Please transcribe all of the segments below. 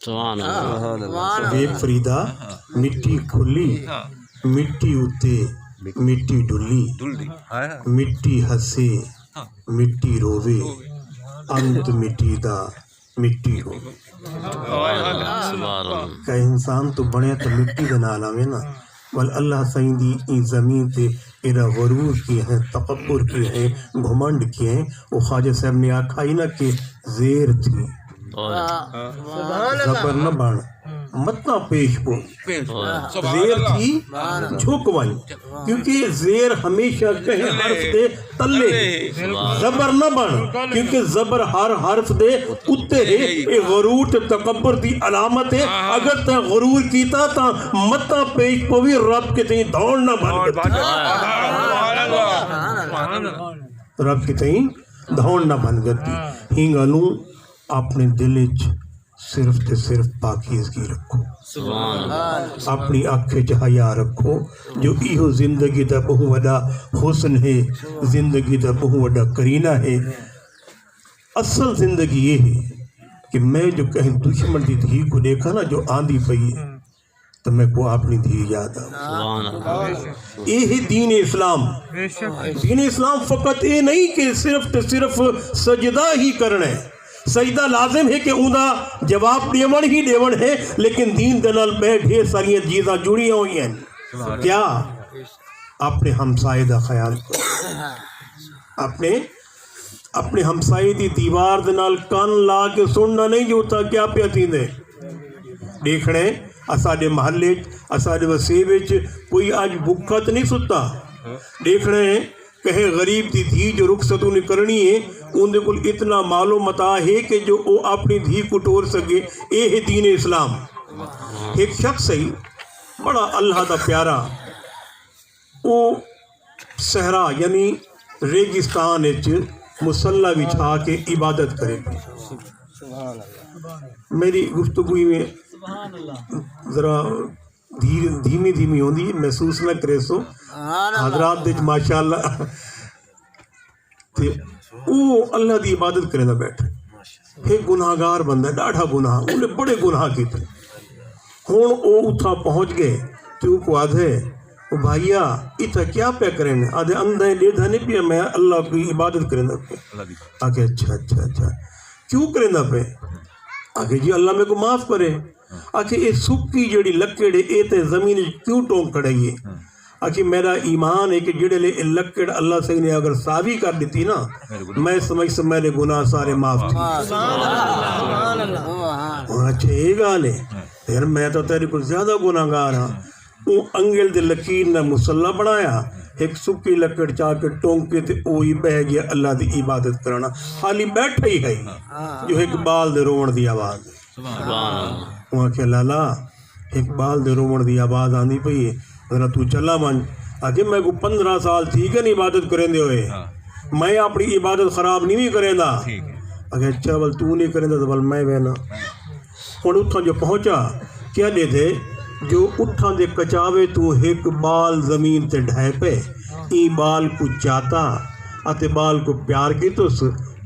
ਵੇਖ ਫਰੀਦਾ ਮਿੱਟੀ ਖੁੱਲੀ ਮਿੱਟੀ ਉੱਤੇ ਮਿੱਟੀ ਡੁੱਲੀ ਮਿੱਟੀ ਹੱਸੇ ਮਿੱਟੀ ਰੋਵੇ ਅੰਤ ਮਿੱਟੀ ਦਾ ਮਿੱਟੀ ਹੋਵੇ کہ انسان تو بڑے تو مٹی کا نال آوے نا ول اللہ سائیں دی این زمین تے ایرا غرور کیے ہیں تکبر کیے ہیں گھمنڈ کیے ہیں وہ خواجہ صاحب نے آکھا ہی نا کہ زیر تھی زبر نہ بان مت نہ پیش پو زیر تھی جھک ون کیونکہ زیر ہمیشہ کہیں حرف دے تلے زبر نہ بن کیونکہ زبر ہر حرف دے اتے ہے اے غرور تے تکبر دی علامت ہے اگر تے غرور کیتا تا مت نہ پیش پوی رب کے تئیں دوڑ نہ بن رب کے تئیں دوڑ نہ بن گتی ہی گلوں اپنے دل وچ صرف تے صرف پاکیزگی رکھو اپنی آنکھیں چ حیا رکھو جو ایہو زندگی دا بہو وڈا حسن ہے زندگی دا بہو وڈا کرینہ ہے اصل زندگی یہ ہے کہ میں جو کہیں دشمن دی دھی کو دیکھا نا جو آندھی پئی تو میں کو اپنی دھی یاد آ یہ ہے دین اسلام دین اسلام فقط یہ نہیں کہ صرف تے صرف سجدہ ہی کرنا ہے سجدہ لازم ہے کہ اوندا جواب دیون ہی دیون ہے لیکن دین دنال بے ڈھیر ساری چیزاں جڑی ہوئی ہیں کیا اپنے ہمسائے دا خیال کرو اپنے ہمسائے دی دیوار دنال کان لا کے سننا نہیں جوتا کیا پیتی دے دیکھنے اساڑے محلے اساڑے وسیع وچ کوئی آج بھوکا تے نہیں ستا دیکھنے کہیں غریب دی دھی جو رخصتوں نے کرنی ہے ان دے کل اتنا مال و متاع ہے کہ جو وہ اپنی دھی کو ٹور سکے اے ہے دین اسلام ایک شخص ہے بڑا اللہ دا پیارا وہ صحرا یعنی ریگستان وچ مصلی بچھا کے عبادت کرے میری گفتگو میں ذرا دھیمی دھیمی ہوندی محسوس نہ کرے سو حضرات دے ماشاءاللہ تے او اللہ دی عبادت کرے نہ بیٹھے ایک گناہگار بندہ ڈاڑھا گناہ انہیں بڑے گناہ کیتے ہون او اتھا پہنچ گئے تو کو آدھے او بھائیا اتھا کیا پہ کریں آدھے اندھے لیدھا نہیں پیا میں اللہ کی عبادت کریں نہ پہ آگے اچھا کیوں کریں نہ پہ آگے جی اللہ میں کو معاف کرے آکھے اے سکی جڑی لکڑے اے تے زمین کیوں ٹونک کھڑائیے آکھے میرا ایمان ہے کہ جڑے لے لکڑ اللہ سے نے اگر ساوی کر دیتی نا میں سمجھ سے میرے گناہ سارے معاف تھی اچھا یہ گال ہے پھر میں تو تیرے کو زیادہ گناہ گار ہاں وہ انگل دے لکیر نے مسلح بنایا ایک سکی لکڑ چاہ کے ٹونک کے تے اوہی بہ گیا اللہ دی عبادت کرنا حالی بیٹھا ہی ہے جو ایک بال دے روڑ دی آواز ہے وہاں کہ لالا اقبال دے رومن دی آواز آندھی پئی ہے ذرا تو چلا من آگے میں کو 15 سال تھی کہ نہیں عبادت کریں دے ہوئے میں اپنی عبادت خراب نہیں کریں دا اگر اچھا بل تو نہیں کریں دا تو بل میں بہنا اور اتھا جو پہنچا کیا دے دے جو اتھا دے کچاوے تو ایک بال زمین تے ڈھائے پہ ای بال کو چاہتا آتے بال کو پیار کی تو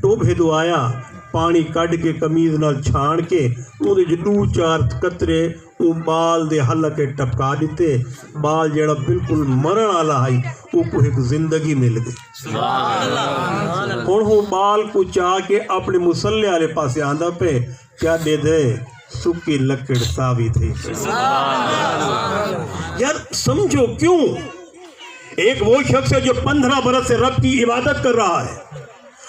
ٹوبے دو آیا پانی کڑ کے کمیز نال چھان کے اندے جو 2-4 قطرے وہ بال دے حلقے ٹپکا دیتے بال جڑا بالکل مرن والا ہے وہ کو ایک زندگی مل گئی اور وہ بال کو چاہ کے اپنے مسلح والے پاسے آندہ پہ کیا دے دے سکی لکڑ ساوی تھی یار سمجھو کیوں ایک وہ شخص ہے جو 15 برس سے رب کی عبادت کر رہا ہے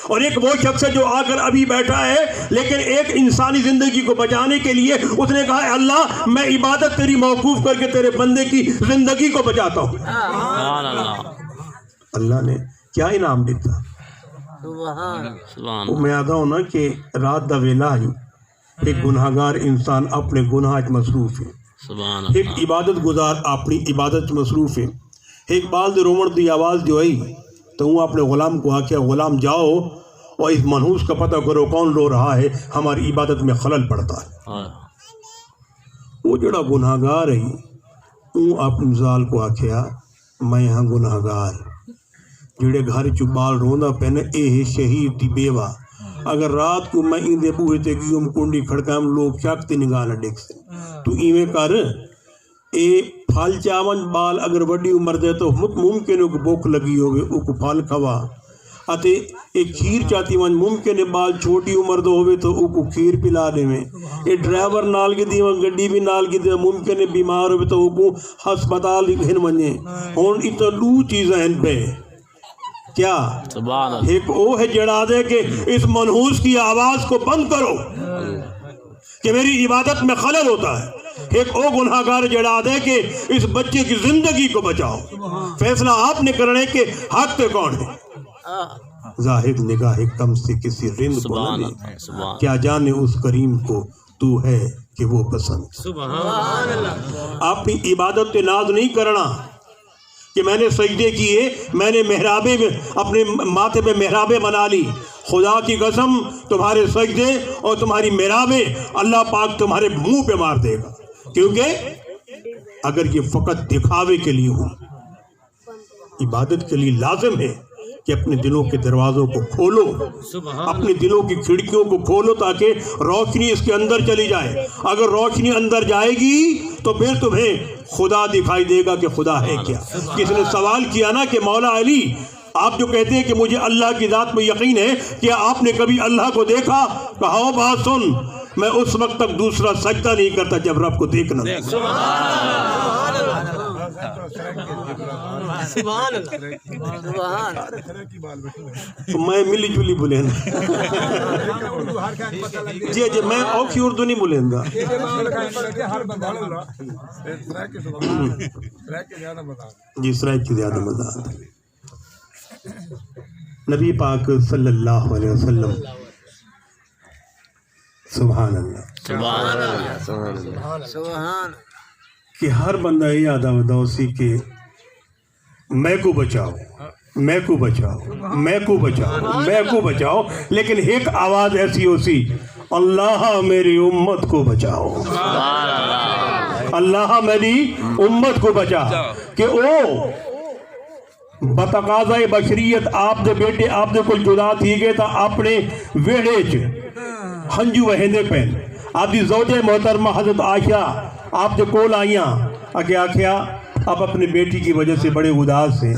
اور ایک وہ شخص ہے جو آ کر ابھی بیٹھا ہے لیکن ایک انسانی زندگی کو بچانے کے لیے اس نے کہا ہے اللہ میں عبادت تیری موقوف کر کے تیرے بندے کی زندگی کو بچاتا ہوں اللہ نے کیا انعام دیتا میں آتا ہوں نا کہ رات دا ویلا ہے ایک گناہگار انسان اپنے گناہ مصروف ہے ایک عبادت گزار اپنی عبادت مصروف ہے ایک بال دے رومن دی آواز جو ہے تو وہ اپنے غلام کو آکھیا غلام جاؤ اور اس منحوس کا پتہ کرو کون رو رہا ہے ہماری عبادت میں خلل پڑتا ہے وہ جڑا گناہگار ہے وہ اپنے زال کو آکھیا میں یہاں گناہگار جڑے گھر چو بال روندا پہنے اے ہے شہید دی بیوہ اگر رات کو میں اندے بوہے تے گیوم کنڈی کھڑکام لوگ چاکتے نگاہ نہ دیکھ سے تو ایویں کر اے پھال چاون بال اگر وڈی عمر دے تو ممکن ہے کہ بھوک لگی ہوگی او کو پھال کھوا اتے ایک کھیر چاہتی ون ممکن ہے بال چھوٹی عمر دے ہوئے تو او کو کھیر پلا دے میں اے ڈرائیور نال کی دیوان گڈی بھی نال کی دیوان ممکن ہے بیمار ہوئے تو او کو ہسپتال ہن ونجے ہون اتنا دو چیزیں ہیں پہ کیا ایک او ہے جڑا دے کہ اس منحوس کی آواز کو بند کرو کہ میری عبادت میں خلل ہوتا ہے، ایک او گناہگار جڑا دے کہ اس بچے کی زندگی کو بچاؤ، فیصلہ آپ نے کرنے کے حق پہ کون ہے؟ زاہد نگاہ کم سے کسی رند کو نہ لے، کیا جانے اس کریم کو تو ہے کہ وہ پسند۔ اپنی عبادت پہ ناز نہیں کرنا کہ میں نے سجدے کیے، میں نے محرابے میں اپنے ماتھے پہ محرابے بنا لی، خدا کی قسم تمہارے سجدے اور تمہاری محرابے اللہ پاک تمہارے منہ پہ مار دے گا، کیونکہ اگر یہ فقط دکھاوے کے لیے ہو، عبادت کے لیے لازم ہے کہ اپنے دلوں کے دروازوں کو کھولو، اپنے دلوں کی کھڑکیوں کو کھولو تاکہ روشنی اس کے اندر چلی جائے۔ اگر روشنی اندر جائے گی تو پھر تمہیں خدا دکھائی دے گا کہ خدا ہے کیا۔ کسی نے سوال کیا نا کہ مولا علی آپ جو کہتے ہیں کہ مجھے اللہ کی ذات میں یقین ہے، کیا آپ نے کبھی اللہ کو دیکھا؟ کہا ہو بات سن، میں اس وقت تک دوسرا سجدہ نہیں کرتا جب رب کو دیکھنا۔ میں ملی جلی بولے جی جی میں اوکھی اردو نہیں بولیں گا۔ جی سرائے کی زیادہ مزہ آتا ہے۔ نبی پاک صلی اللہ علیہ وسلم سبحان اللہ سبحان کہ ہر بندہ یہ یاد آوسی کہ میں کو بچاؤ، میں کو بچاؤ، میں کو بچاؤ، میں کو بچاؤ، لیکن ایک آواز ایسی ہو سی اللہ میری امت کو بچاؤ، اللہ میری امت کو بچا کہ او بتقاضۂ بشریت آپ دے بیٹے آپ دے کل جدا تھی گئے تھا اپنے ویڑے چ ہنجو وہندے پہن آپ دی زوجہ محترمہ حضرت عائشہ آپ دے کول آئیاں اگے آکھیا آپ اپنے بیٹی کی وجہ سے بڑے اداس ہیں،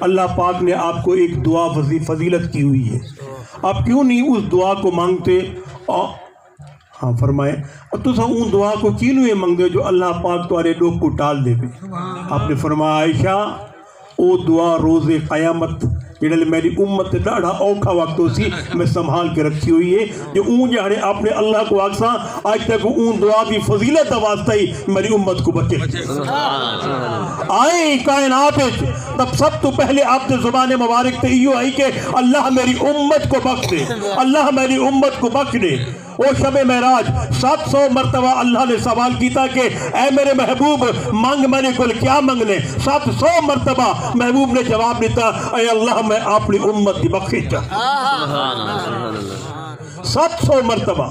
اللہ پاک نے آپ کو ایک دعا فضیلت کی ہوئی ہے، آپ کیوں نہیں اس دعا کو مانگتے؟ ہاں فرمائے تو سا ان دعا کو کیوں نہیں مانگتے جو اللہ پاک تمہارے لوگ کو ٹال دے گے؟ آپ نے فرمایا عائشہ او دعا روز قیامت جڑے میری امت ڈاڑا اوکھا وقت ہو سی میں سنبھال کے رکھی ہوئی ہے جو اون جانے اپنے اللہ کو آکساں آج تک اون دعا کی فضیلت واسطہ ہی میری امت کو بچے آئے کائنات تب سب تو پہلے آپ نے زبان مبارک تے ایو آئی کہ اللہ میری امت کو بخش دے، اللہ میری امت کو بخش دے۔ او شب معراج 700 مرتبہ اللہ نے سوال کیتا کہ اے میرے محبوب مانگ میں نے کل کیا مانگنے، 700 مرتبہ محبوب نے جواب دیتا اے اللہ میں اپنی امت کی بخشش چاہتا 700 مرتبہ۔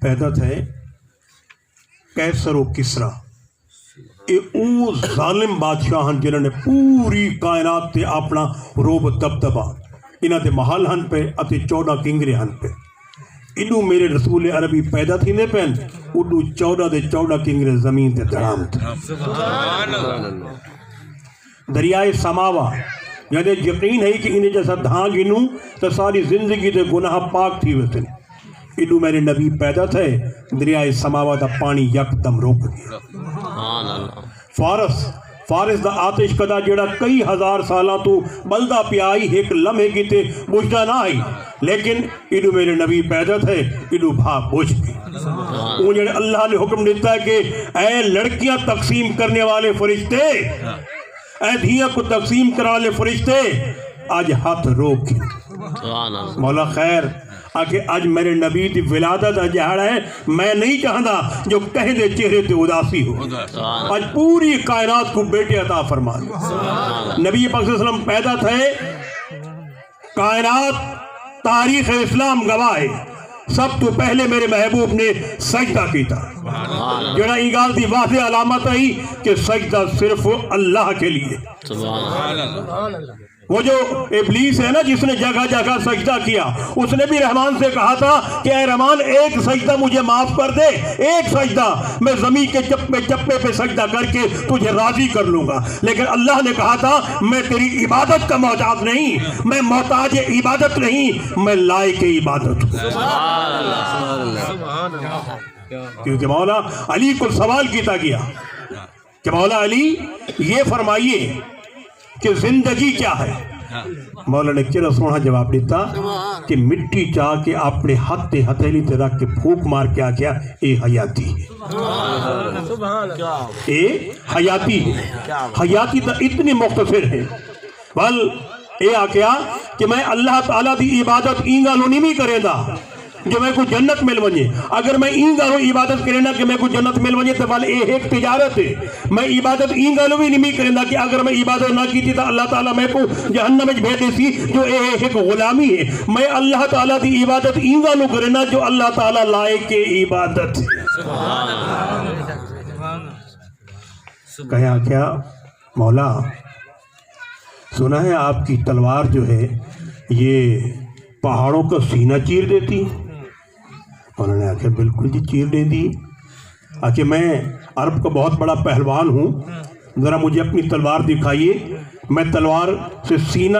پیدا تھے کیسر و کسرا او ظالم بادشاہ جنہوں نے پوری کائنات تے اپنا روب دبدبا انہاں تے محل ہن پہ اتے 14 کنگرے ہن پہ انہوں میرے رسول عربی پیدا تھی نے پہن انہوں 14 دے 14 کنگرے زمین تے دھڑام تھے۔ دریائے سماوا یعنی یقین ہے کہ انہیں جیسا دھانگ انہوں تو ساری زندگی تے گناہ پاک تھی ویسے انہوں میرے نبی پیدا تھے دریائے سماوا دا پانی یک دم روک گیا۔ فارس دا آتش کدا جڑا کئی ہزار سالاں تو بلدہ پیائی ایک لمحے کی تے بجھتا نہ آئی لیکن انہوں میرے نبی پیدا تھے انہوں بھاگ بجھ گئی۔ انہوں جڑے اللہ نے حکم دیتا ہے کہ اے لڑکیاں تقسیم کرنے والے فرشتے، اے دھیاں کو تقسیم کرنے والے فرشتے آج ہاتھ روک گئے۔ مولا خیر آکے آج میرے نبی دی ولادت جہاں ہے میں نہیں چاہتا جو کہہ دے چہرے تے اداسی ہو، آج پوری کائنات کو بیٹے عطا فرما دے۔ نبی پاک صلی اللہ علیہ وسلم پیدا تھے، کائنات تاریخ اسلام گواہ ہے سب تو پہلے میرے محبوب نے سجدہ کیتا جڑا ای گل دی واضح علامت آئی کہ سجدہ صرف اللہ کے لیے. وہ جو ابلیس ہے نا جس نے جگہ جگہ سجدہ کیا، اس نے بھی رحمان سے کہا تھا کہ اے رحمان ایک سجدہ مجھے معاف کر دے، ایک سجدہ میں زمین کے چپے چپے پہ سجدہ کر کے تجھے راضی کر لوں گا. لیکن اللہ نے کہا تھا میں تیری عبادت کا محتاج نہیں، میں محتاج عبادت نہیں، میں لائق عبادت ہوں. کیونکہ مولا علی کو سوال کیتا گیا کہ مولا علی یہ فرمائیے کہ زندگی کیا ہے. مولا نے کیا سونا جواب دیتا کہ مٹی چاہ کے اپنے ہتھے ہتھیلی تے رکھ کے پھوک مار کے آکیا اے حیاتی ہے، اے حیاتی ہے. حیاتی تو اتنی مختصر ہے، بل اے آکیا کہ میں اللہ تعالیٰ دی عبادت اینگالو نہیں بھی کرے دا جو میں کو جنت مل ونجے. اگر میں این گالو عبادت کریں نا کہ میں کو جنت مل ونجے تو بل اے ایک تجارت ہے. میں عبادت این گالو بھی نہیں کریں کہ اگر میں عبادت نہ کی تھی تو اللہ تعالیٰ میں کو جہنم میں بھیجے سی جو اے ایک غلامی ہے. میں اللہ تعالیٰ دی عبادت این گالو کریں نا جو اللہ تعالیٰ لائق کے عبادت. کہا کیا مولا سنا ہے آپ کی تلوار جو ہے یہ پہاڑوں کا سینہ چیر دیتی. انہوں نے آخر بالکل جی چیر دے دی. آخر میں عرب کا بہت بڑا پہلوان ہوں، ذرا مجھے اپنی تلوار دکھائیے. میں تلوار سے سینہ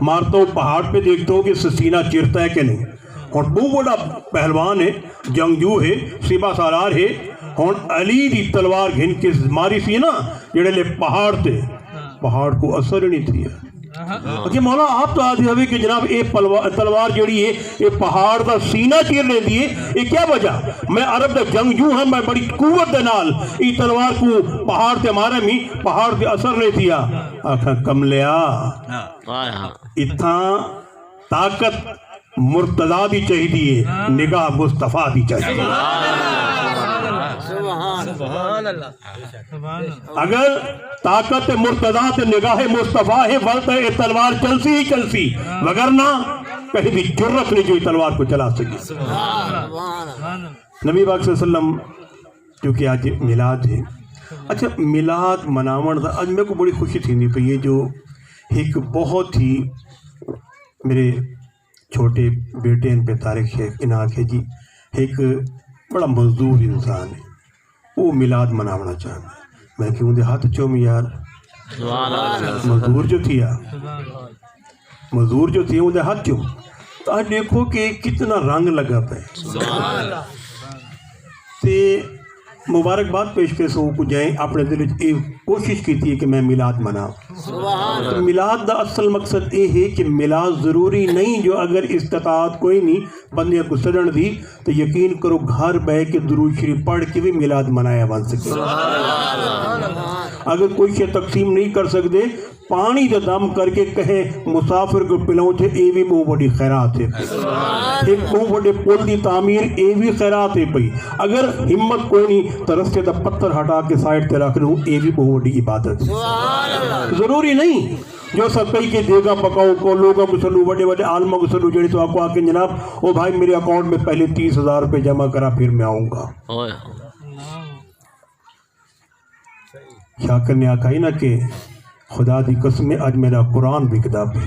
مارتا ہوں، پہاڑ پہ دیکھتا ہوں کہ اس سے سینہ چیرتا ہے کہ نہیں. اور بہت بڑا پہلوان ہے، جنگجو ہے، سپہ سالار ہے. اور علی دی تلوار گھن کے ماری سی نا جڑے لے پہاڑ تے، پہاڑ کو اثر نہیں تھی. کہ مولا آپ تو آدھے ہوئے کہ جناب اے تلوار جڑی ہے اے پہاڑ دا سینہ چیر لے دیئے، اے کیا وجہ؟ میں عرب دا جنگجو ہوں، میں بڑی قوت دے نال ای تلوار کو پہاڑ تے مارے میں پہاڑ تے اثر نہیں تھیا. آکھا کم لیا اتھاں طاقت مرتضی دی چاہی دیئے، نگاہ مصطفیٰ دی چاہی دیئے. اگر طاقت مرتضی تے نگاہ مصطفیٰ ہے ولتا ہے تلوار چلسی ہی چلسی، وگرنہ کہیں بھی جرت نہیں جو تلوار کو چلا سکی. نبی پاک صلی اللہ علیہ وسلم کیونکہ آج میلاد ہے. اچھا میلاد مناون دا آج میں کو بڑی خوشی تھی پہ یہ جو ایک بہت ہی میرے چھوٹے بیٹے ان پہ طارق شیخ اناک ہے جی، ایک بڑا مزدور انسان ہے، وہ میلاد مناونا چاہتا ہے. میں کیوں دے ہاتھ چوم یار مزدور جو تھیا وہ دے ہاتھ چوم. تو آج دیکھو کہ کتنا رنگ لگا پہ تے مبارکباد پیش کے سو کو جائیں اپنے دل ایک کوشش کی تھی کہ میں میلاد مناؤں. تو میلاد دا اصل مقصد یہ ہے کہ میلاد ضروری نہیں جو اگر استطاعت کوئی نہیں بندے کو سڑن دی تو یقین کرو گھر بہ کے درود شریف پڑھ کے بھی میلاد منایا بن سکے. اگر کوئی شے تقسیم نہیں کر سکتے پانی دا دم کر کے کہیں مسافر کو پلاؤں چھے اے بھی بہت بڑی خیرات ہے. ایک بہت بڑے پول دی تعمیر اے بھی خیرات ہے پئی. اگر ہمت کوئی نہیں تو رستے دا پتھر ہٹا کے سائٹ تے رکھ لوں اے بھی بہت بڑی عبادت ہے. ضروری نہیں جو سب کئی کے دیگا پکاؤ کو لوگوں کو سلو بڑے بڑے عالموں کو سلو جڑی تو آپ کو آکے جناب او بھائی میرے اکاؤنٹ میں پہلے 30,000 روپے جمع کرا پھر میں آؤں گا. شاکر نے آکھا ہی نا کہ خدا دی قسم آج میرا قرآن بکتا پہ،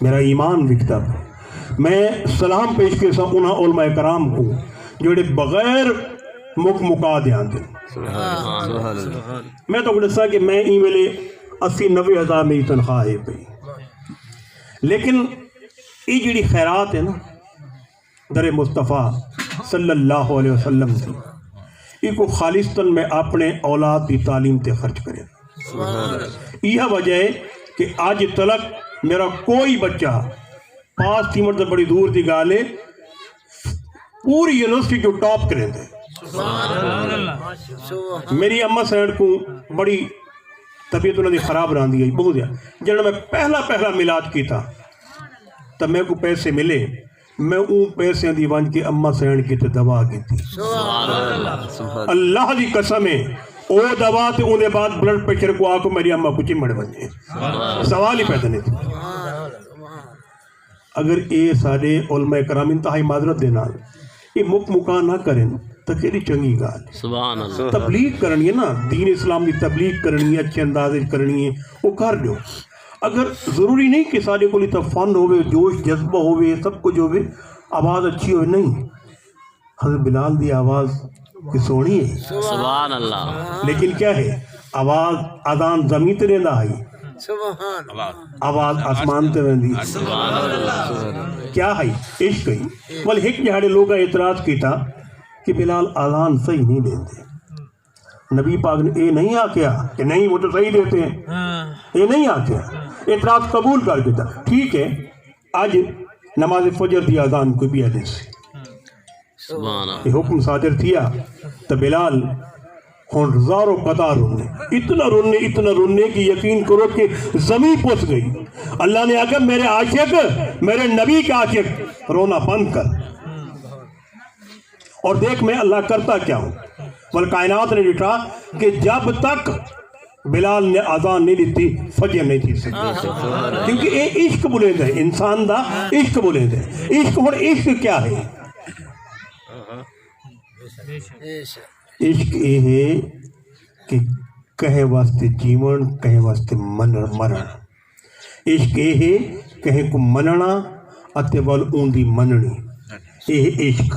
میرا ایمان بکتا پہ. میں سلام پیش کے ساتھ انہاں علماء کرام کو جوڑے بغیر مکا دیان دیں. میں تو کہتا کہ میں ای ملے 80-90 ہزار میری تنخواہ ہے پہ، لیکن ای جڑی خیرات ہے نا در مصطفیٰ صلی اللہ علیہ وسلم کی ای کو خالصتاً میں اپنے اولاد کی تعلیم تے خرچ کرے. یہ وجہ ہے کہ آج تلک میرا کوئی بچہ 5 سیمٹ سے بڑی دور دی گالے پوری یونیورسٹی جو ٹاپ کریں دے. میری اماں سینڈ کو بڑی طبیعت انہوں نے خراب رہن دی گئی بہت دیا. جنہوں میں پہلا میلاد کی تھا تب میں کو پیسے ملے، میں اون پیسے دی ون کے اماں سینڈ کی تے دوا کی تھی. اللہ دی قسم ہے او دوا تے اون دے بعد بلڈ پریشر کو آکو میری اماں کو چمڑ بنے سوال ہی پیدا نہیں تھی. اگر یہ سارے علماء کرام انتہائی معذرت دے نال یہ مکا نہ کریں تو کیڑی چنگی گال سبحان اللہ تبلیغ کرنی ہے نا دین اسلام کی تبلیغ کرنی ہے اچھے اندازے کرنی ہے وہ کر دو اگر ضروری نہیں کہ سارے کو تو فن ہوئے جوش جذبہ ہوئے سب کچھ ہوئے آواز اچھی ہوئے نہیں حضرت بلال دی آواز کی سونی ہے سبحان اللہ لیکن کیا ہے آواز اذان زمین تے رہندا آئی آواز آسمان تے رہندی کیا ہے عشق ہے بل ایک جہاڑے لوگ اعتراض کیتا کہ بلال اذان صحیح نہیں دیتے نبی پاک نے اے نہیں آکیا کہ نہیں وہ تو صحیح دیتے ہیں اے نہیں آکیا اعتراض قبول کر کے تھا ٹھیک ہے آج نماز فجر دی اذان کوئی بھی حدیث سبحان اللہ یہ حکم صادر تھیا تو بلال ہون ہزاروں قطار اتنا رونے کہ یقین کرو کہ زمین پوچھ گئی اللہ نے آگا میرے عاشق میرے نبی کے عاشق رونا بند کر اور دیکھ میں اللہ کرتا کیا ہوں بل کائنات نے لکھا کہ جب تک بلال نے اذان نہیں دیتی فجر نہیں تھی سکتی کیونکہ یہ عشق بلند ہے انسان دا عشق بلند ہے عشق اور عشق کیا ہے عشق یہ ہے کہ کہیں واسطے جیون کہیں واسطے مرن عشق یہ ہے کہیں کو مننا اتے ول اون دی مننی یہ ہے عشق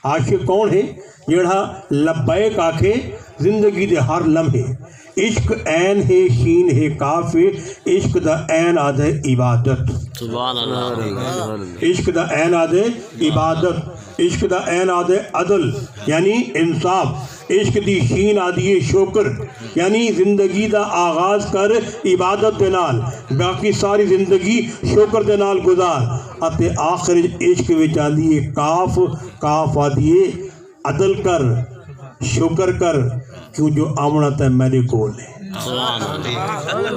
عاشق کون ہے جڑا لبیک آکھے زندگی دے ہر لمحے عشق عین ہے شین ہے کاف ہے عشق دا عین آدھے عبادت سبحان اللہ عشق دا عین آدھے عبادت عشق دا عین آدھے عدل یعنی انصاف عشق دی شین آدھی شکر یعنی زندگی دا آغاز کر عبادت دے نال باقی ساری زندگی شکر دے نال گزار اتے آخر عشق وچ آدھی کاف کاف آدھی عدل کر شکر کر کیوں جو آمنت ہے میرے کول ہے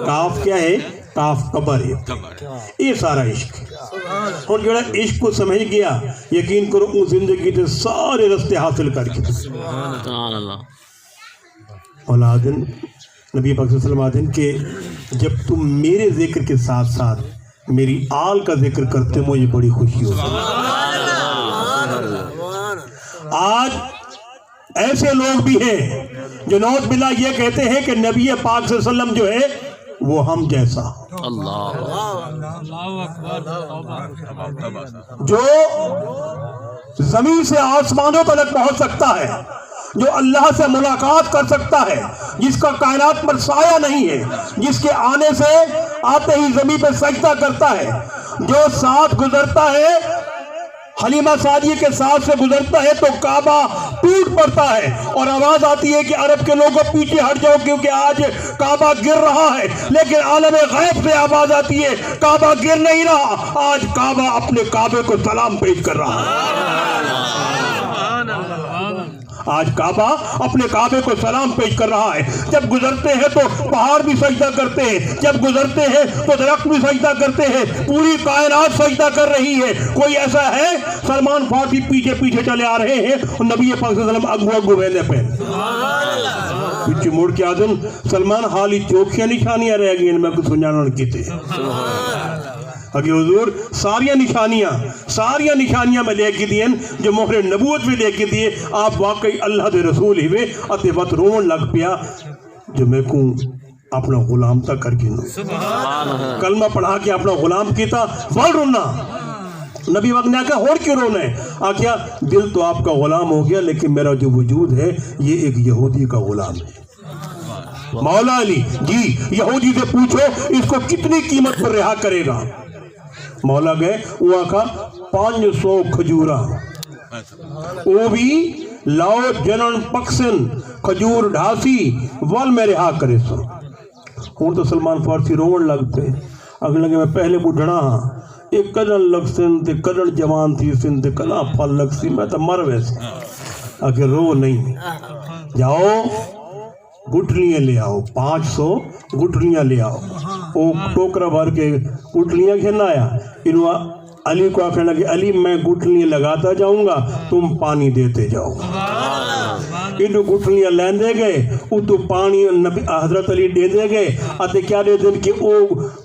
کاف کیا ہے کاف قبر ہے یہ سارا عشق اور جڑا عشق کو سمجھ گیا یقین کرو ان زندگی کے سارے رستے حاصل کر کے سبحان اللہ اولادن نبی پاک صلی اللہ علیہ وسلم آدن کہ جب تم میرے ذکر کے ساتھ ساتھ میری آل کا ذکر کرتے مجھے بڑی خوشی ہوتی آج ایسے لوگ بھی ہیں جو نعوذ باللہ یہ کہتے ہیں کہ نبی پاک صلی اللہ علیہ وسلم جو ہے وہ ہم جیسا اللہ جو زمین سے آسمانوں تک پہنچ سکتا ہے جو اللہ سے ملاقات کر سکتا ہے جس کا کائنات پر سایہ نہیں ہے جس کے آنے سے آتے ہی زمین پہ سجدہ کرتا ہے جو ساتھ گزرتا ہے حلیمہ سعدیہ کے ساتھ سے گزرتا ہے تو کعبہ ٹوٹ پڑتا ہے اور آواز آتی ہے کہ عرب کے لوگوں پیچھے ہٹ جاؤ کیونکہ آج کعبہ گر رہا ہے لیکن عالم غیب سے آواز آتی ہے کعبہ گر نہیں رہا آج کعبہ اپنے کعبے کو سلام پیش کر رہا ہے آج کعبہ اپنے کعبے کو سلام پیش کر رہا ہے جب گزرتے ہیں تو پہاڑ بھی سجدہ کرتے ہیں جب گزرتے ہیں تو درخت بھی سجدہ کرتے ہیں پوری کائنات سجدہ کر رہی ہے کوئی ایسا ہے سلمان فارسی پیچھے پیچھے چلے آ رہے ہیں اور نبی پاک صلی اللہ علیہ وسلم اگو اگو بیندے پہ پیچھے موڑ کے آدم سلمان حالی چوکیاں نشانیاں رہ گئی ان میں کچھ سنجانا کیتے اگے حضور ساریاں نشانیاں میں لے کے دیئن جو مہر نبوت میں لے کے دیئے آپ واقعی اللہ دے رسول ہوئے اتے وقت رون لگ پیا جو میں کو اپنا غلام تک کر کے کلمہ پڑھا کے اپنا غلام کیتا بڑھ رونا نبی وقت نے آکھا اور کیوں رونا ہے آکھا دل تو آپ کا غلام ہو گیا لیکن میرا جو وجود ہے یہ ایک یہودی کا غلام ہے مولا علی جی یہودی سے پوچھو اس کو کتنی قیمت پر رہا کرے گا مولا گئے وہ آکھا 500 کھجورہ وہ بھی لاؤ جنن پکسن کھجور ڈھاسی وال میں رہا کرے سو ہوں تو سلمان فارسی رون لگتے اگر لگے میں پہلے بڑھنا ہاں ایک کدن لگ سن تے کدن جوان تھی سن تے کنا پھل لگ سی میں تو مر ویسے اگر رو نہیں جاؤ گٹھلیاں لے آؤ 500 گٹھلیاں لے آؤ وہ ٹوکرا بھر کے گٹھلیاں کھیلنا آیا انہوں علی کو آخر لگے علی میں گٹھلیاں لگاتا جاؤں گا تم پانی دیتے جاؤ. انہوں گٹھلیاں لیندے گئے اتو پانی نبی حضرت علی دے دے گئے اتے کیا دے دن کہ او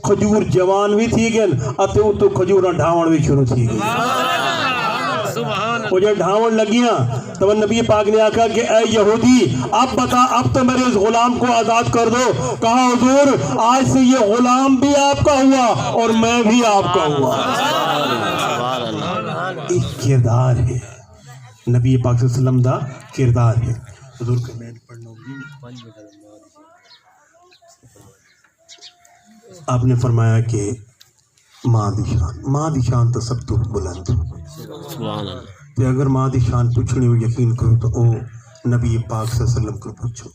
کھجور جوان بھی تھی گئے اتے اتو کھجوراں ڈھاون بھی شروع تھی گئے. وہ جب ڈھاون لگیاں تو نبی پاک نے آکھا کہ اے یہودی اب بتا اب تو میرے اس غلام کو آزاد کر دو. کہا حضور آج سے یہ غلام بھی آپ کا ہوا اور میں بھی آپ کا ہوا. ایک کردار ہے نبی پاک صلی اللہ علیہ وسلم دا کردار ہے. حضور کا میں پڑھنا ہوگی. آپ نے فرمایا کہ ماں دی شان تو سب تو بلند. تو اگر ماں دی شان پوچھنی ہو یقین کرو تو او نبی پاک صلی اللہ علیہ وسلم کو پوچھو.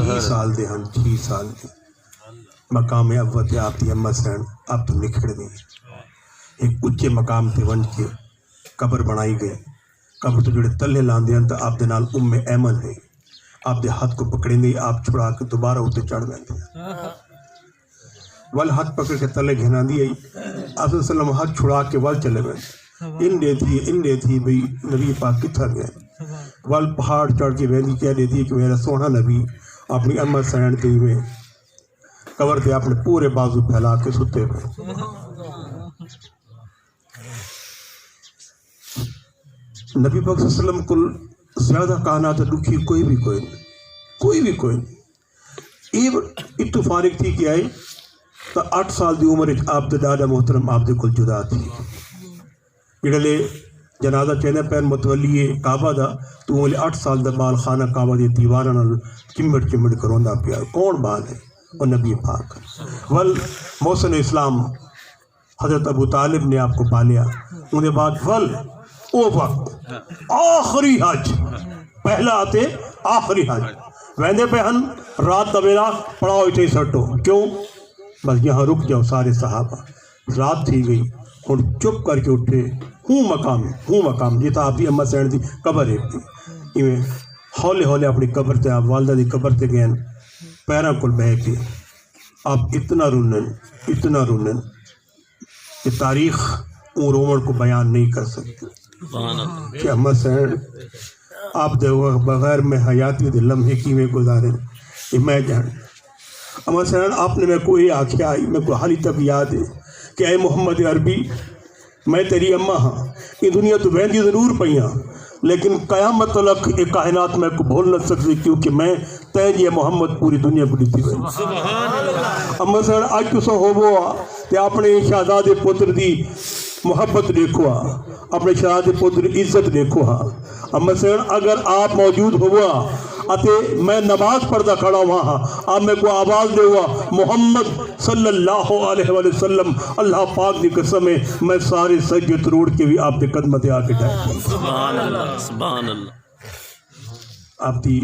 6 سال دے ہن 6 سال دے مقام اول تے آپ دی اماں سین آپ تو نکھڑ گئی. ایک اچے مقام تے ون کے قبر بنائی گئی. قبر تو جڑے تلے لاندے ہیں تو آپ دے نال ایمن ہے. آپ دے ہاتھ کو پکڑیں گے آپ چھڑا کے دوبارہ ہوتے چڑھ گئے ول ہاتھ پکڑ کے تلے گھنا دی آپ صلی اللہ علیہ وسلم ہاتھ چھڑا کے ول چلے گئے. ان دے تھی بھئی نبی پاک کتھا گئے. ول پہاڑ چڑھ کے ویندی کہہ دیتی کہ میرا سونا نبی اپنی اماں سینڈ دی ہوئے قبر پہ اپنے پورے بازو پھیلا کے ستے ہوئے. نبی پاک صلی اللہ علیہ وسلم کو زیادہ کائنات دکھی کوئی بھی نہیں. اتو فارغ تھی کہ آئے تو 8 سال دی عمر آپ دے دادا محترم آپ دے کل جدا تھی. جڑے جنازہ چینے پین متولی کعبہ دا تو وہ 8 سال دا بال خانہ کعبہ دی دیوارہ نال چمڑ کروندہ پیا. کون بال ہے؟ وہ نبی پاک. ول محسن اسلام حضرت ابو طالب نے آپ کو پالیا. انہیں بعد ول او وقت آخری حج پہلا آتے آخری حج ویندے پہ ہن رات دا ویلا پڑاؤ اٹھے سٹو. کیوں؟ بس یہاں رک جاؤ سارے صحابہ. رات تھی گئی اور چپ کر کے اٹھے. ہوں مقام جیتا آپ دی اماں سینڈ دی قبر ایک تھی. ایویں ہولے اپنی قبر تے آپ والدہ دی قبر تے گئے پیراں کل بہ کے آپ اتنا رونن کہ تاریخ اون رومن کو بیان نہیں کر سکتے کہ اماں سینڈ آپ دے بغیر میں حیاتی دے لمحے کی میں گزارے. یہ میں جان اماں سینڈ آپ نے میں کو یہ آکھیا میں کو حالی تک یاد ہے کہ اے محمد عربی میں تیری اماں ہاں. یہ دنیا تو ویندی ضرور پئیاں لیکن قیامت تلک یہ کائنات میں کو بھول نہ سکتی کیونکہ میں تین یہ محمد پوری دنیا کو دیتی ہوئی. اماں سینڈ آج کسو ہو وہ تے اپنے شہزادے پتر دی محبت دیکھو اپنے شہزادے پتر عزت دیکھو. اماں سینڈ اگر آپ موجود ہوا اتے میں نماز پڑھتا کھڑا ہوا ہاں آپ میں کو آواز دے ہوا محمد صلی اللہ علیہ وسلم اللہ پاک دی قسم ہے میں سارے سجدے تروڑ کے بھی آپ دے قدمت آ کے ڈھائے. سبحان اللہ سبحان اللہ. آپ دی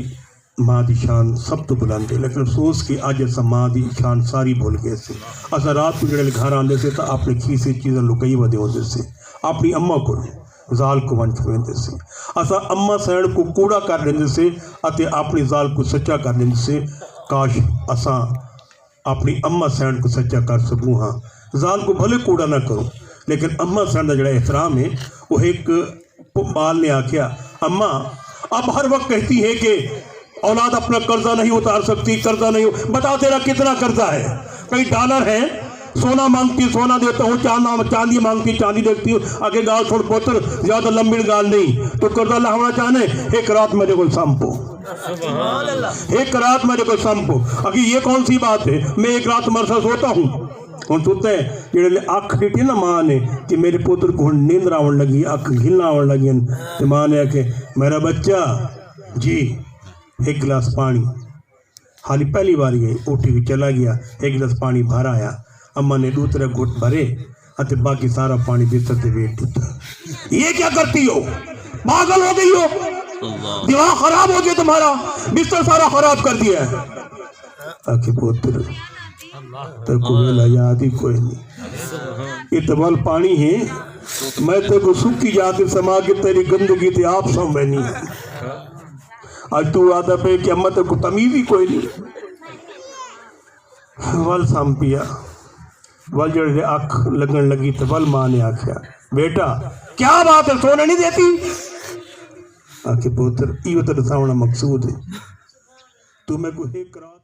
ماں دی شان سب تو بلند ہے لیکن افسوس کہ آج ایسا ماں دی شان ساری بھول گئے سے. ایسا رات کو جڑے گھر آندے سے تو اپنے کھیسے چیزیں لکئی ودے ہوندے سے اپنی اماں کو زال کو ونچ ہوندے سے. ایسا اماں سینڈ کو کوڑا کر دیندے سے اتے اپنی زال کو سچا کر دیندے سے. کاش اساں اپنی اماں سینڈ کو سچا کر سکوں ہاں. زال کو بھلے کوڑا نہ کرو لیکن اماں سینڈ کا جڑا احترام ہے وہ ایک بال نے آکھیا اماں اب ہر وقت کہتی ہے کہ اولاد اپنا قرضہ نہیں اتار سکتی قرضہ نہیں بتا تیرا کتنا قرضہ ہے. کئی ڈالر ہیں سونا مانگتی سونا دیتا ہوں چاندی مانگتی چاندی دیکھتی ہوں آگے گال چھوڑ پوتر زیادہ لمبی گال نہیں تو قرضہ لاؤنا چاہنے ایک رات میرے کو سمپو ایک رات میرے کو سمپو. اگر یہ کون سی بات ہے میں ایک رات مرسا سوتا ہوں ہوں سوتے ہیں جڑے اکھ ڈٹی نا ماں نے کہ میرے پوتر کو نیندر آن لگی اکھ گھلنا آن لگی تو ماں نے کہ میرا بچہ جی ایک گلاس پانی حالی پہلی بار گئی اٹھی بھی چلا گیا ایک گلاس پانی بھر آیا. اماں نے دوسرے گھٹ بھرے اتے باقی سارا پانی بستر سے ویٹ دیتا. یہ کیا کرتی ہو پاگل ہو گئی ہو دماغ خراب ہو گیا تمہارا بستر سارا خراب کر دیا ہے. آکھے پوتر تو کوئی یاد ہی کوئی نہیں یہ تمال پانی ہے میں تے کو سکی جاتے سما کے تیری گندگی تے آپ سمجھنی ہے. آج تو آدھا پہ کہ اماں تے کو تمیز ہی کوئی نہیں. وال سام پیا ول جڑے اکھ لگن لگی تو ول ماں نے آکھیا بیٹا کیا بات ہے سونے نہیں دیتی؟ آکھے پوتر ایو تو دساونا مقصود ہے تو میں کو ایک رات